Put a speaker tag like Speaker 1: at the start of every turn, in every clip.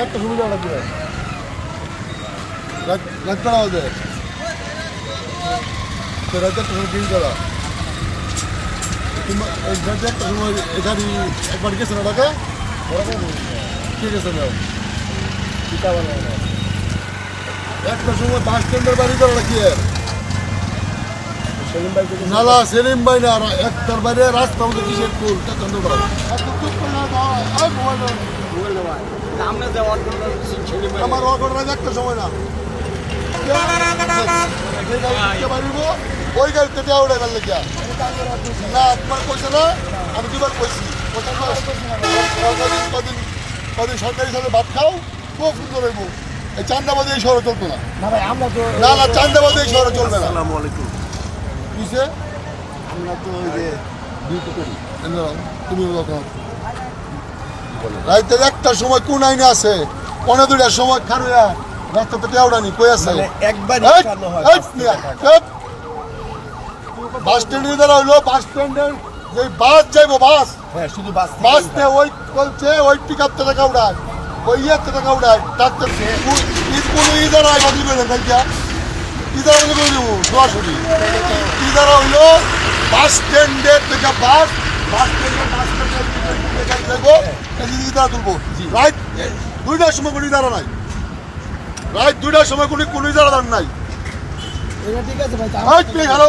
Speaker 1: একটা সুবিধা লাগবে রাখতে হবে রাজ্যের একটা সময় করা একটা সময় এখানে একবার গেছে না টাকা ঠিক আছে ম্যাম একটা সময় বাস স্ট্যান্ডের বাড়ি করা নাকি নালা সেলিম ভাই না একটার বাইরে রাস্তা আমাদের কিসের ফুল আমার অঘটনা একটা সময় না ওই গাড়িতে দেওয়া ওটা গেল না আপনার কইছে না আমি দুবার কইছি কদিন সরকারি সাথে ভাত খাও খুব সুন্দর হইব এই চান্দাবাদে এই শহরে চলবে না না চান্দাবাদে এই শহরে চলবে না কিসে আমরা তো ওই যে ডিউটি করি তুমি রাইতের একটার সময় কোন আইনে আছে 12টার সময় খারুয়া রাস্তাতে টেউডানি কই আছে একবার বাস স্ট্যান্ডের দ্বারা হইলো বাস স্ট্যান্ডের যে বাস যাইবো বাস শুধু বাস নে ওই বলছে ওই পিক আপ টাকা উড়ায় ওই ইয়েতে টাকা উড়ায় ডাক্তার কোনো ইদারা আইবা দিবে না তাই ইদারা হইলে করে দেবো সরাসরি ইদারা হইলো বাস স্ট্যান্ডের থেকে বাস স্ট্যান্ডের যাইবো ইদারা তুলবো রাইট 2টার সময় কোনো ইদারা নাই রাইট 2টার সময় কোনো ইদারা নাই ঠিক আছে ভাই হ্যালো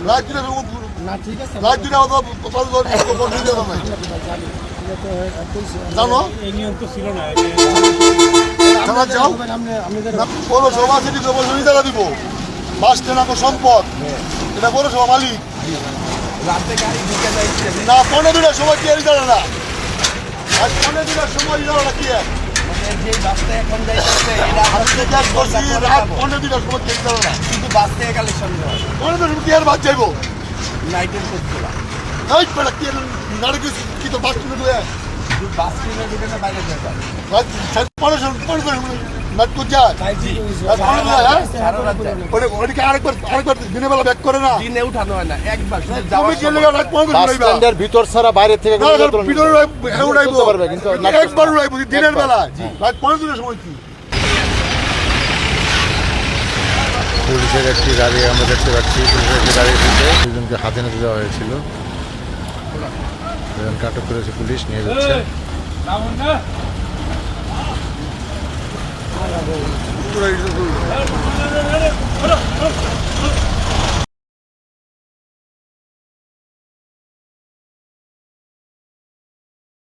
Speaker 1: রাত দিনে না ঠিক আছে রাত দিনে জানো এই নিয়ম তো ছিল না থানা যাও পৌরসভা সিটি কর্পোরেশন ইজারা দিব বাস স্ট্যান্ড আমার সম্পদ এটা পৌরসভা মালিক রাতে গাড়ি ঢুকে যাচ্ছে না 15 সময় কি ইজারা না আজ 15 সময় ইজারা না কি যে বাসটা এখন যাইতেছে এটা হাতে কাজ করছি রাত 15 সময় কি ইজারা না কিন্তু বাস থেকে কালেকশন হয় 15 কি আর বাস যাইবো নাইটের করছিলাম এই পড়া কি নাড়ি কি তো বাস কিনে দেয় বাস কিনে ঢুকে না বাইরে যায় রাত 15 নাট কো যায় জি ওটা আরেকবার দিনে বেলা ব্যাক করে না দিনে উঠানো হয় না একবার তুমি গেলে রাত 15 বাস স্ট্যান্ডের ভিতর ছাড়া বাইরে থেকে ভিতরে উড়াইবো পারবে কিন্তু একবার উড়াইবো দিনের বেলা রাত 15 সময় কি
Speaker 2: পুলিশের একটি গাড়ি আমরা দেখতে পাচ্ছি পুলিশের একটি গাড়ি এসেছে দুজনকে হাতে নিতে দেওয়া হয়েছিল দুজনকে আটক করেছে পুলিশ নিয়ে যাচ্ছে
Speaker 1: পুরো